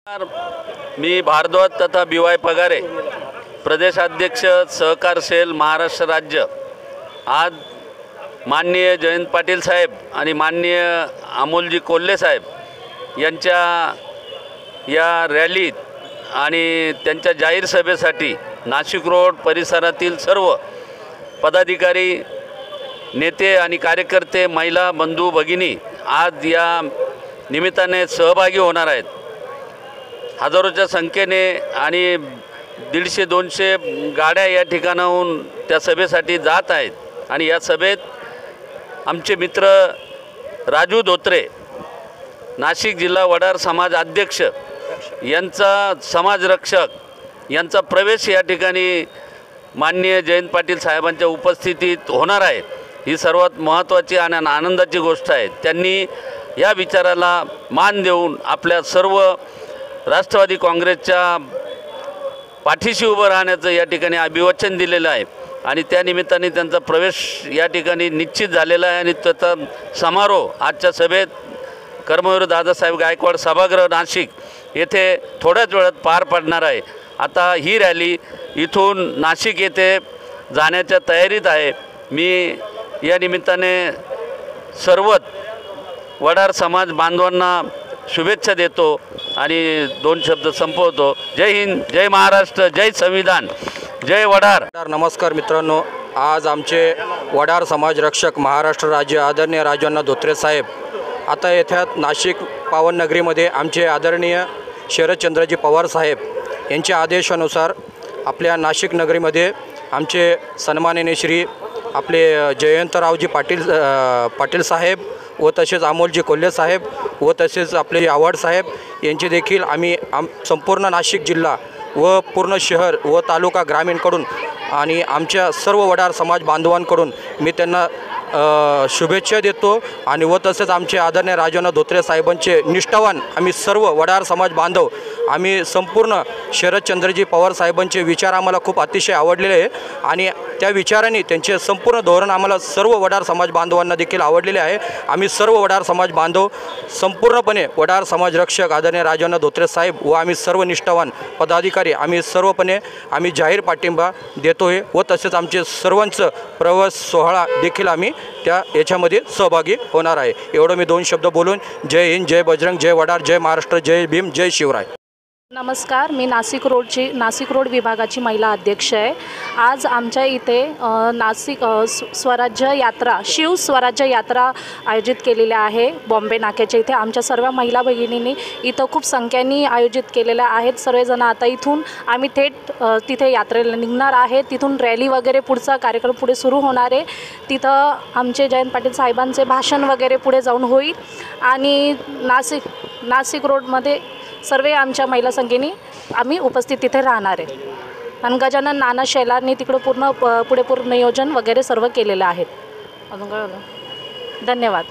मी भारद्वाज तथा BY पगारे प्रदेशाध्यक्ष सहकार सेल महाराष्ट्र राज्य आज माननीय जयंत पाटील साहेब आणि माननीय अमोलजी कोल्हे साहेब यांच्या या रॅलीत आणि त्यांच्या जाहीर सभेसाठी नाशिक रोड परिसरातील सर्व पदाधिकारी नेते आणि कार्यकर्ते महिला बंधू भगिनी आज या निमित्ताने सहभागी होणार आहेत। हजारोच्या संख्येने आणि 150-200 गाड्या या ठिकाणाहून त्या सभेसाठी जात आहेत आणि या सभेत आमचे मित्र राजू धोत्रे नाशिक जिल्हा वडार समाज अध्यक्ष यांचा समाजरक्षक यांचा प्रवेश या ठिकाणी माननीय जयंत पाटील साहेबांच्या उपस्थितीत होणार आहे। ही सर्वात महत्त्वाची आणि आनंदाची गोष्ट आहे। त्यांनी या विचाराला मान देऊन आपल्या सर्व राष्ट्रवादी काँग्रेसच्या पाठीशी उभं राहण्याचं या ठिकाणी अभिवचन दिलेलं आहे आणि त्या निमित्ताने त्यांचा प्रवेश या ठिकाणी निश्चित झालेला आहे आणि त्याचा समारोह आजच्या सभेत कर्मवीर दादासाहेब गायकवाड सभागृह नाशिक येथे थोड्याच वेळात पार पडणार आहे। आता ही रॅली इथून नाशिक येथे जाण्याच्या तयारीत आहे। मी या निमित्ताने सर्वच वडार समाज बांधवांना शुभेच्छा देतो आणि 2 शब्द संपवतो। जय हिंद, जय महाराष्ट्र, जय संविधान, जय वडार। नमस्कार मित्रांनो, आज आमचे वडार समाज रक्षक महाराष्ट्र राज्य आदरणीय राजअण्णा धोत्रे साहेब आता येथ्यात नाशिक पावननगरीमध्ये आमचे आदरणीय शरदचंद्रजी पवार साहेब यांच्या आदेशानुसार आपल्या नाशिक नगरीमध्ये आमचे सन्माननीय श्री आपले जयंतरावजी पाटील साहेब व तसेच अमोलजी कोल्हे साहेब व तसेच आपले आव्हाड साहेब यांचे देखील आम्ही संपूर्ण नाशिक जिल्हा व पूर्ण शहर व तालुका ग्रामीणकडून आणि आमच्या सर्व वडार समाज बांधवांकडून मी त्यांना शुभेच्छा देतो आणि व तसेच आमचे आदरणीय राजअण्णा धोत्रे साहेबांचे निष्ठावान आम्ही सर्व वडार समाज बांधव आम्ही संपूर्ण शरदचंद्रजी पवार साहेबांचे विचार आम्हाला खूप अतिशय आवडलेले आहे आणि त्या विचारांनी त्यांचे संपूर्ण धोरण आम्हाला सर्व वडार समाज बांधवांना देखील आवडलेले आहे। आम्ही सर्व वडार समाज बांधव संपूर्णपणे वडार समाज रक्षक आदरणीय राजअण्णा धोत्रे साहेब व आम्ही सर्व निष्ठावान पदाधिकारी आम्ही सर्वपणे जाहीर पाठिंबा देतो आहे व तसेच आमचे सर्वांचं प्रवास सोहळा देखील आम्ही त्या याच्यामध्ये सहभागी होणार आहे। एवढं मी 2 शब्द बोलून जय हिंद, जय बजरंग, जय वडार, जय महाराष्ट्र, जय भीम, जय शिवराय। नमस्कार, मी नाशिक रोड विभागाची महिला अध्यक्ष आहे। आज आमच्या इथे नाशिक स्वराज्य यात्रा शिव स्वराज्य यात्रा आयोजित केलेली आहे। बॉम्बे नाक्याच्या इथे आमच्या सर्व महिला भगिनींनी इथं खूप संख्येने आयोजित केलेल्या आहेत। सर्वजण आता इथून आम्ही थेट तिथे यात्रेला निघणार आहे। तिथून रॅली वगैरे पुढचा कार्यक्रम पुढे सुरू होणार आहे। तिथं आमचे जयंत पाटील साहेबांचे भाषण वगैरे पुढे जाऊन होईल आणि नाशिक रोडमध्ये सर्व आमच्या महिला संख्येने आम्ही उपस्थित तिथे राहणार आहे आणि गजानन नाना शेलारनी तिकडं पूर्ण नियोजन वगैरे सर्व केलेलं आहे। धन्यवाद।